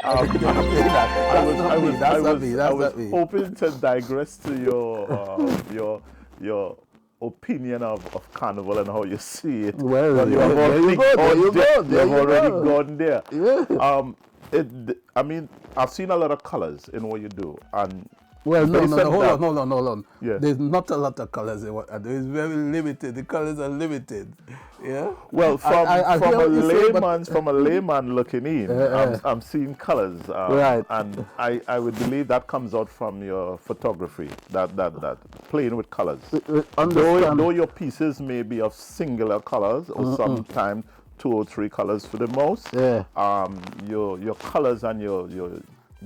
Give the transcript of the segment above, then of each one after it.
I was hoping to digress to your opinion of Carnival and how you see it. Well, but you have already gone there. Yeah. I mean, I've seen a lot of colors in what you do, and well, no, hold on. Yeah. There's not a lot of colors in what I do. It's very limited. The colors are limited. Yeah. Well, from a layman looking in, I'm seeing colors, right. And I would believe that comes out from your photography, that playing with colors. Though your pieces may be of singular colors, or sometimes 2 or 3 colors for the most. Yeah. Your colors and the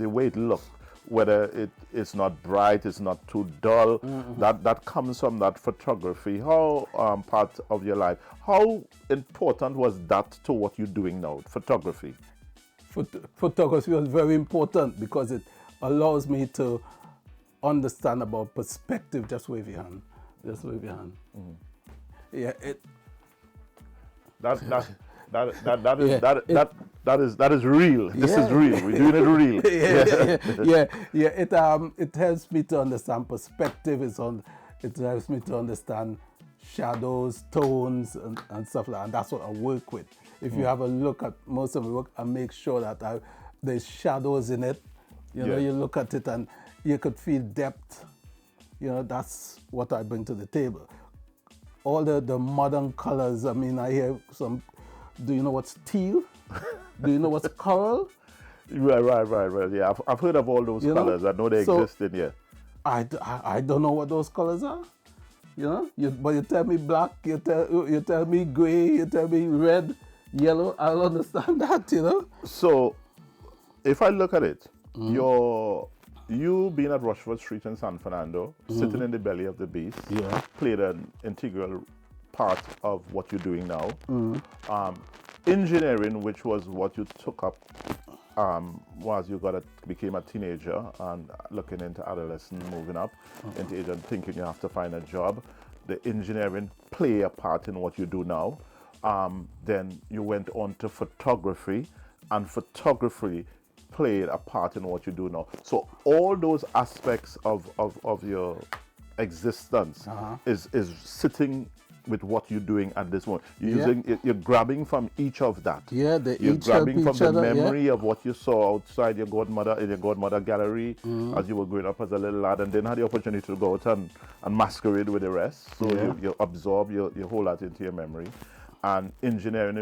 way it looks, whether it's not bright, it's not too dull, that comes from that photography. How part of your life, how important was that to what you're doing now, photography? Photography was very important because it allows me to understand about perspective. Just wave your hand. Yeah, that is real. This is real. We're doing it real. It helps me to understand perspective. It helps me to understand shadows, tones, and stuff like that. And that's what I work with. If you have a look at most of my work, I make sure that there's shadows in it. You know, you look at it and you could feel depth. You know, that's what I bring to the table. All the modern colors. I mean, I hear some. Do you know what's teal? Do you know what's coral? Right. Yeah, I've heard of all those colors. I know they exist in here. I don't know what those colors are. You know, but you tell me black, you tell me gray, you tell me red, yellow. I'll understand that. You know. So, if I look at it, you being at Rushford Street in San Fernando, sitting in the belly of the beast, played an integral part of what you're doing now. Engineering, which was what you took up once you became a teenager and looking into adolescence, moving up into age and thinking you have to find a job. The engineering play a part in what you do now. Then you went on to photography, and photography played a part in what you do now. So all those aspects of your existence is sitting with what you're doing at this moment. You're grabbing from each of that. Yeah, you're grabbing from the memory of what you saw outside your godmother in your godmother gallery as you were growing up as a little lad, and then had the opportunity to go out and masquerade with the rest. So you absorb, you hold that into your memory. And engineering,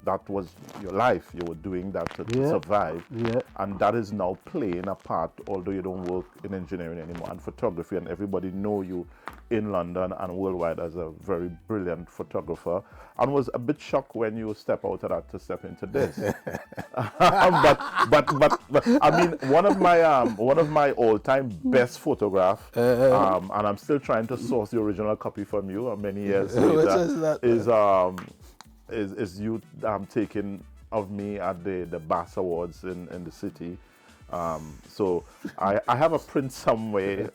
that was your life. You were doing that to survive. Yeah. And that is now playing a part, although you don't work in engineering anymore. And photography, and everybody know you in London and worldwide as a very brilliant photographer. And was a bit shocked when you step out of that to step into this. but I mean, one of my all-time best photograph, and I'm still trying to source the original copy from you many years later, is you taking of me at the Bass Awards in the city. So I have a print somewhere,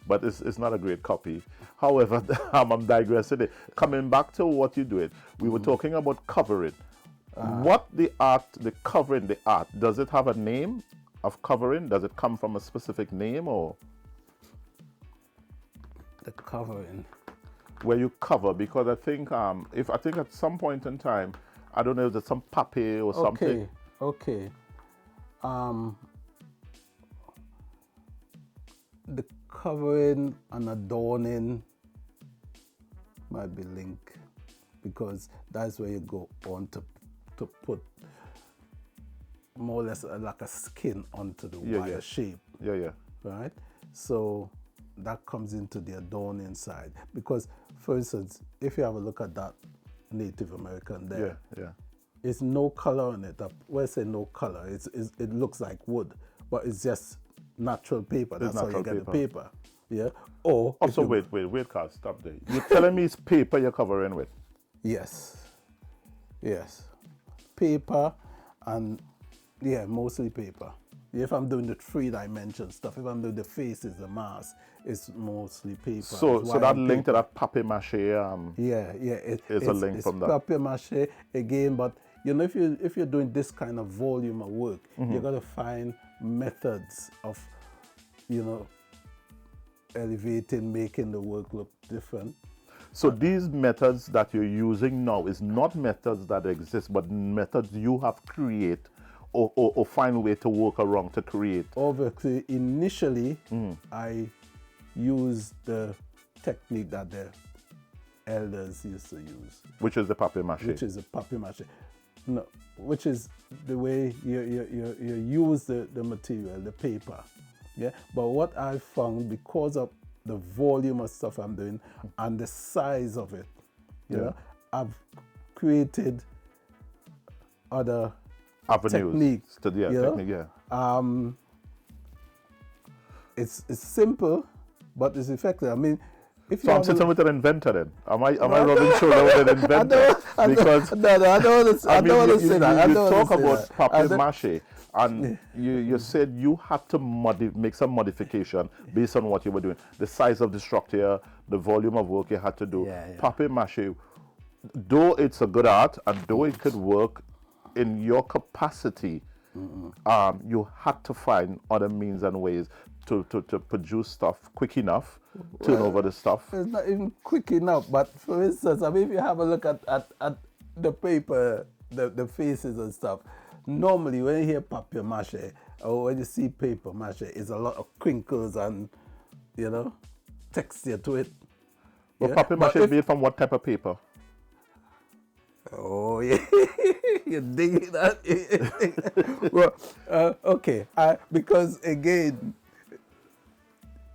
but it's not a great copy. However, I'm digressing. Coming back to what you do it, we were talking about covering. What the covering the art, does it have a name of covering? Does it come from a specific name, or? The covering. Where you cover, because I think at some point in time, I don't know if there's some papier or something. Okay. The covering and adorning might be linked, because that's where you go on to put more or less like a skin onto the wire shape. Yeah. Right? So that comes into the adorning side, because, for instance, if you have a look at that Native American there, there's no color on it. When I say no color, it looks like wood, but it's just natural paper. That's how you get the paper. Yeah. Or so wait, Carl, stop there. You're telling me it's paper you're covering with? Yes. Paper, and mostly paper. If I'm doing the 3-dimension stuff, if I'm doing the faces, the mask, it's mostly paper. So that link to that papier-mâché, it's a link from that. Papier-mâché again, but you know, if you're doing this kind of volume of work, you got to find methods of, you know, elevating, making the work look different. So these methods that you're using now is not methods that exist, but methods you have create or find a way to work around to create. Obviously, initially, I used the technique that the elders used to use. Which is the papier-mâché. Which is the papier-mâché. No, which is the way you use the material, the paper. Yeah. But what I found, because of the volume of stuff I'm doing and the size of it, you know, I've created other avenues techniques to the technique. It's simple, but it's effective. I mean, if so I'm sitting with an inventor then. Am I rubbing shoulder with an inventor? Because I don't want to say that. You talk about papier-mâché, and you said you had to make some modification based on what you were doing. The size of the structure, the volume of work you had to do. Papier-mâché, though it's a good art and though it could work in your capacity, you had to find other means and ways to produce stuff quick enough, turn over the stuff. It's not even quick enough, but for instance, I mean, if you have a look at the paper, the faces and stuff, normally when you hear papier-mâché or when you see paper-mâché, it's a lot of crinkles and, you know, texture to it. But papier-mâché is made from what type of paper? Oh, yeah. You're digging that. Well, okay. Because, again,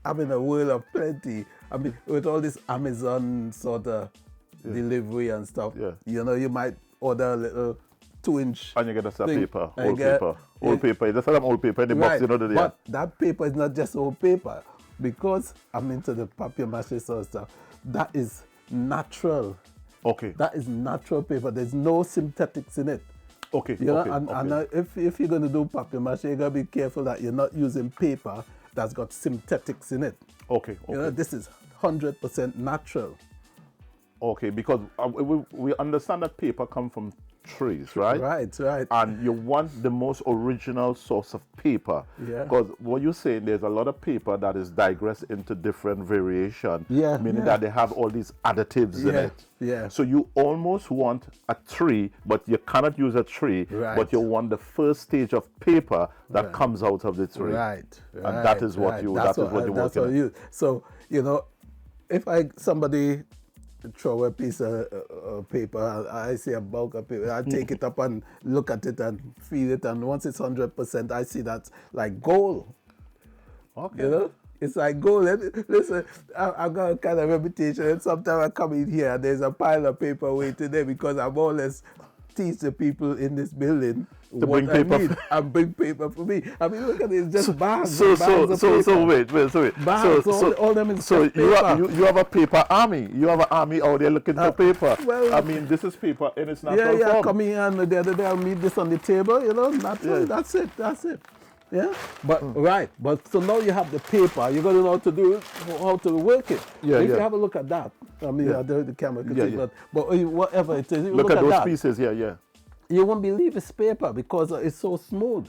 I'm in a world of plenty. I mean, with all this Amazon sort of delivery and stuff, you know, you might order a little 2-inch. And you get a paper, old paper. Old paper. That's old paper in the box, you know. But that paper is not just old paper. Because I'm into the papier-mâché sort of stuff, that is natural. Okay. That is natural paper. There's no synthetics in it. Okay. You know, and if you're going to do papier-mâché, you got to be careful that you're not using paper that's got synthetics in it. Okay. You know, this is 100% natural. Okay, because we understand that paper comes from trees, right? Right. And you want the most original source of paper. Yeah. Because what you're saying, there's a lot of paper that is digressed into different variation. Meaning that they have all these additives in it. Yeah. So you almost want a tree, but you cannot use a tree. Right. But you want the first stage of paper that comes out of the tree. Right. And that is what you're working on. So, you know, if somebody throw a piece of paper, I see a bulk of paper, I take it up and look at it and feel it, and once it's 100%, I see that's like gold. Okay. You know? It's like gold. Listen, I've got a kind of reputation, and sometimes I come in here and there's a pile of paper waiting there because I more or less teach the people in this building to bring paper and bring paper for me. I mean, look at it, it's just bags. So wait. Bags, all them is so you have a paper army. You have an army out there looking for paper. Well, I mean, this is paper in its natural form. Come here and the other day I meet this on the table, you know, natural. That's it. Yeah, but but so now you have the paper. You're gonna know how to work it. If you have a look at that, I mean, the camera can see, but whatever it is, you look at those pieces. You won't believe it's paper because it's so smooth,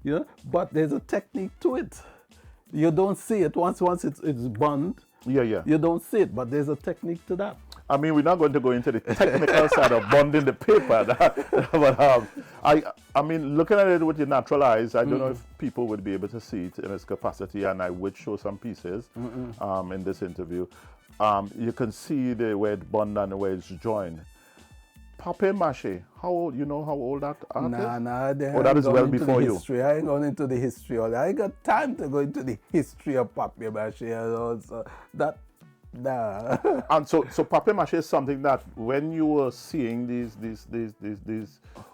you know. But there's a technique to it. You don't see it once it's bond. You don't see it, but there's a technique to that. I mean, we're not going to go into the technical side of bonding the paper, but I mean, looking at it with your natural eyes, I don't know if people would be able to see it in its capacity, and I would show some pieces in this interview. You can see where it's bond and where it's joined. Papier-mâché, how old that art is? Nah, that is well before you. I ain't going into the history. I ain't got time to go into the history of papier-mâché and all, so that. Nah. And so papier-mâché is something that when you were seeing these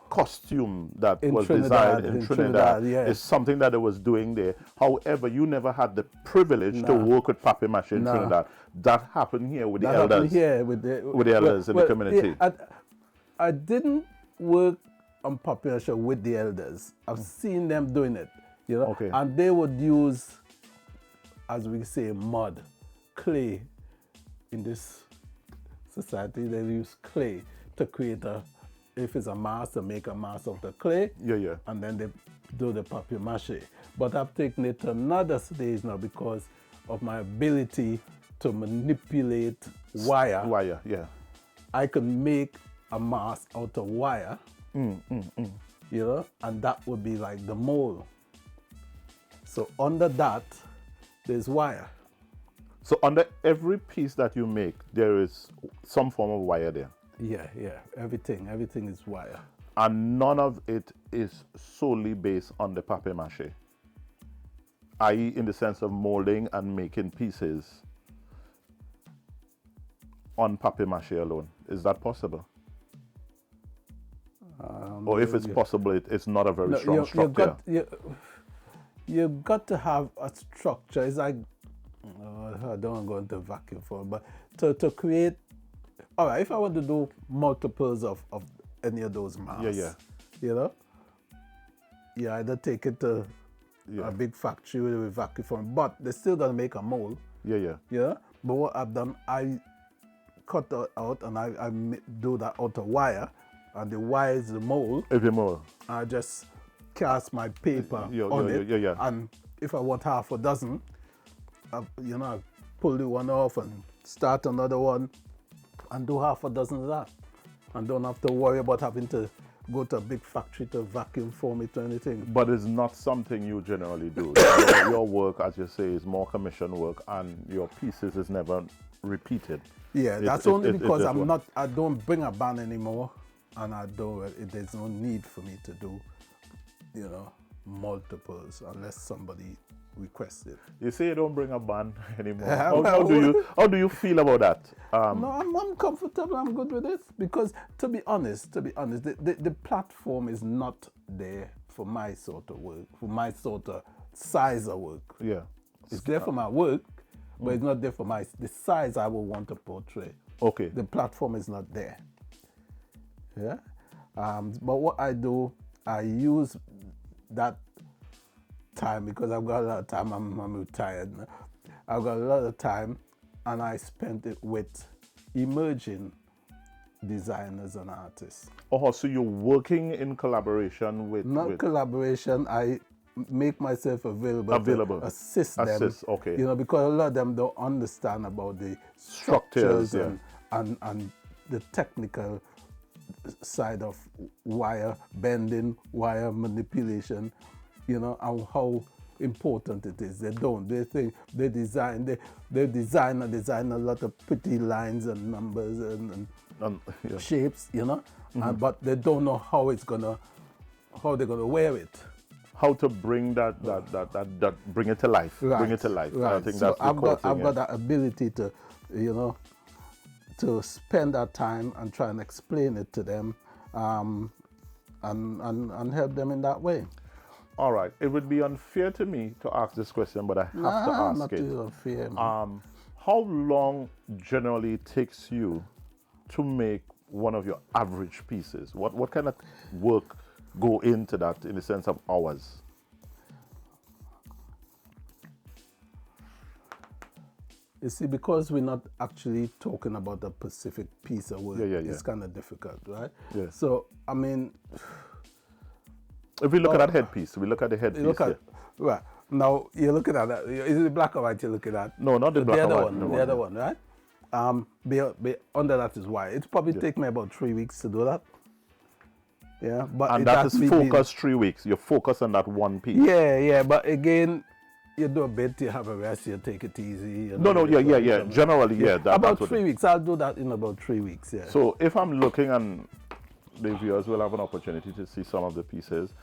costume that was designed in Trinidad is something that it was doing there. However, you never had the privilege to work with papier-mâché in Trinidad. That happened here with the elders. With the elders in the community. I didn't work on papier-mâché with the elders. I've seen them doing it, you know. Okay. And they would use, as we say, mud, clay. In this society, they use clay to create a if it's a mask, to make a mask of the clay. Yeah. And then they do the papier-mâché. But I've taken it to another stage now because of my ability to manipulate wire. Wire, yeah. I can make a mask out of wire, you know, and that would be like the mold. So under that, there's wire. So under every piece that you make, there is some form of wire there. Yeah. Everything is wire. And none of it is solely based on the papier-mâché, i.e. in the sense of molding and making pieces on papier-mâché alone. Is that possible? Or if it's possible, it's not a very strong structure. You've got to have a structure. It's like, I don't want to go into vacuum for it, but to create, all right, if I want to do multiples of any of those masks, you know, you either take it to a big factory with a vacuum form, but they're still going to make a mold. Yeah. But what I've done, I cut that out and I do that out of wire, and the wire is the mold. Every mold. I just cast my paper on it, and if I want half a dozen, I pull the one off and start another one and do half a dozen of that, and don't have to worry about having to go to a big factory to vacuum form it or anything. But it's not something you generally do. Your work, as you say, is more commission work, and your pieces is never repeated. Yeah, that's only because I don't bring a band anymore, and there's no need for me to do, multiples unless somebody requests it. You say you don't bring a band anymore. How do you feel about that? No, I'm comfortable. I'm good with it because, to be honest, the platform is not there for my sort of work, for my sort of size of work. Yeah, it's there for my work, but it's not there for the size I will want to portray. Okay. The platform is not there. Yeah. But what I do, I use that time because I've got a lot of time. I'm retired now. I've got a lot of time, and I spent it with emerging designers and artists. Oh, so you're working in collaboration with... Collaboration. I make myself available to assist them. Okay. Because a lot of them don't understand about the structures and the technical side of wire bending, wire manipulation, and how important it is. They don't. They think they design a lot of pretty lines and numbers and shapes, but they don't know how they're gonna wear it. How to bring that bring it to life. Right. Bring it to life. Right. I think so that's I've got that ability to, to spend that time and try and explain it to them, and help them in that way. All right. It would be unfair to me to ask this question, but I have to ask not it. Unfair, how long generally takes you to make one of your average pieces? What kind of work go into that in the sense of hours? You see, because we're not actually talking about a specific piece of work, it's kind of difficult, right? Yeah. So, I mean... If we look at that headpiece, we look at the headpiece here. Right. Now, you're looking at that. Is it black or white you're looking at? No, not the black and white. The other one, right? Under that is white. It probably take me about 3 weeks to do that. Yeah, but and that is focused 3 weeks. You focus on that one piece. Yeah. But again, you do a bit, you have a rest, you take it easy. Yeah. Generally, about 3 weeks. I'll do that in about 3 weeks, yeah. So if I'm looking, and the viewers will have an opportunity to see some of the pieces,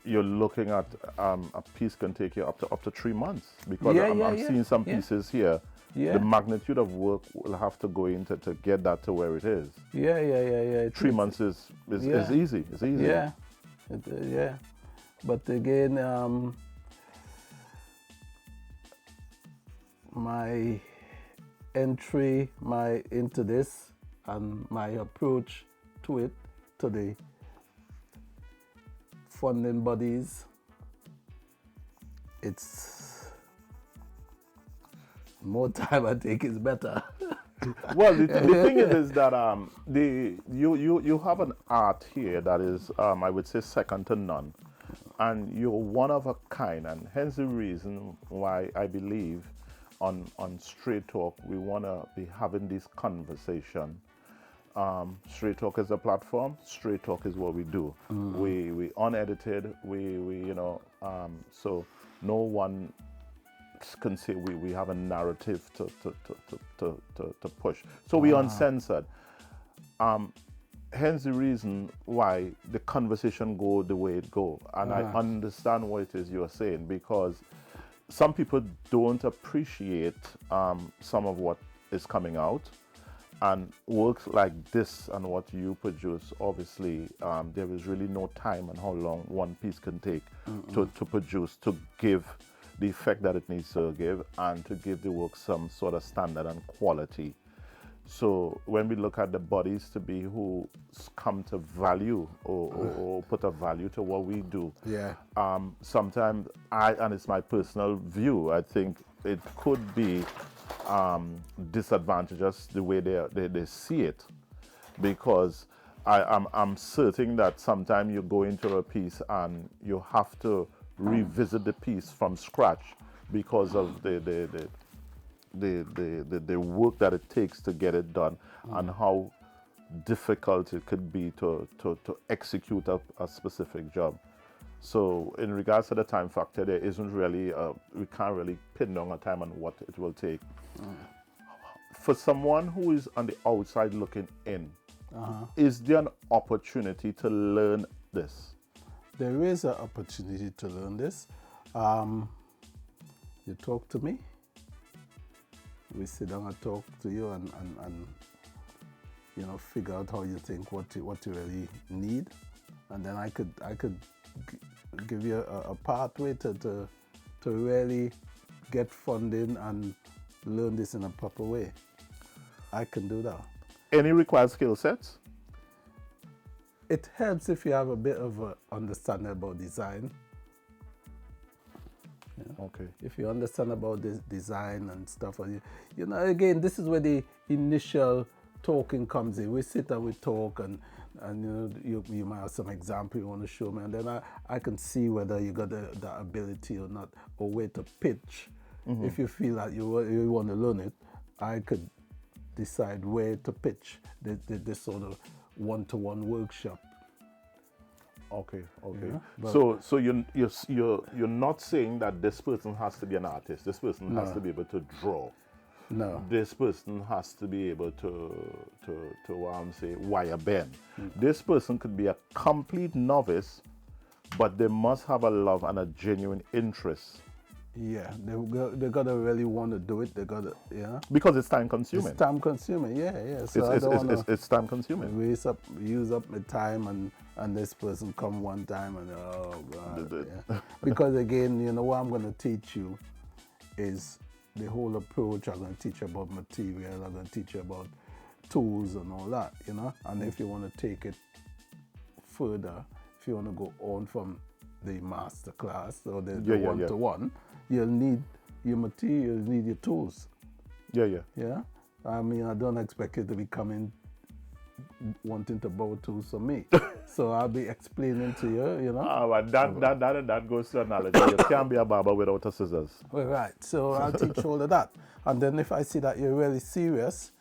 you're looking at a piece can take you up to 3 months, because I'm seeing some pieces here. Yeah. The magnitude of work will have to go into to get that to where it is. Yeah. 3 months is easy. It's easy. Yeah. But again, my entry into this and my approach to it, to the funding bodies, it's more time I think is better. Well, the thing is that you have an art here that is, I would say, second to none, and you're one of a kind, and hence the reason why I believe on Straight Talk we want to be having this conversation. Straight Talk is a platform. Straight Talk is what we do. We unedited. We so no one can say we have a narrative to push. So we uncensored. Hence the reason why the conversation go the way it go. And I understand what it is you're saying, because some people don't appreciate some of what is coming out. And works like this and what you produce, obviously, there is really no time on how long one piece can take to produce, to give the effect that it needs to give, and to give the work some sort of standard and quality. So when we look at the bodies to be who come to value or put a value to what we do, sometimes and it's my personal view, I think it could be disadvantageous the way they see it, because I'm certain that sometimes you go into a piece and you have to revisit the piece from scratch because of the work that it takes to get it done, and how difficult it could be to execute a specific job. So in regards to the time factor, there isn't really, we can't really pin down a time on what it will take. For someone who is on the outside looking in, is there an opportunity to learn this? There is an opportunity to learn this. You talk to me, we sit down and talk to you, and figure out how you think, what you really need, and then I could give you a pathway to really get funding and learn this in a proper way. I can do that. Any required skill sets? It helps if you have a bit of a understanding about design. Yeah. Okay. If you understand about this design and stuff, again, this is where the initial talking comes in. We sit and we talk, and you might have some example you want to show me, and then I can see whether you got the ability or not, or where to pitch. If you feel like you want to learn it, I could decide where to pitch this sort of one-to-one workshop. Okay. Yeah, so you're not saying that this person has to be an artist. This person has to be able to draw. No. This person has to be able to say wire bend. This person could be a complete novice, but they must have a love and a genuine interest. Yeah, they gotta really want to do it. They gotta, because it's time consuming. It's time consuming. Yeah. So it's time consuming. Use up my time, and this person come one time and oh God. Yeah. Because again, what I'm gonna teach you is the whole approach. I'm going to teach you about material. I'm going to teach you about tools and all that, And if you want to take it further, if you want to go on from the master class or the one-to-one, you'll need your material, you'll need your tools. Yeah? I mean, I don't expect you to be coming wanting to borrow tools from me. So I'll be explaining to you, But that goes to analogy. You can't be a barber without a scissors. Well, right. So I'll teach all of that. And then if I see that you're really serious,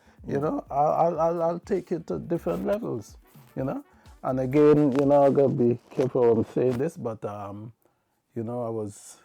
I'll take you to different levels, And again, I got to be careful when I'm saying this, but, I was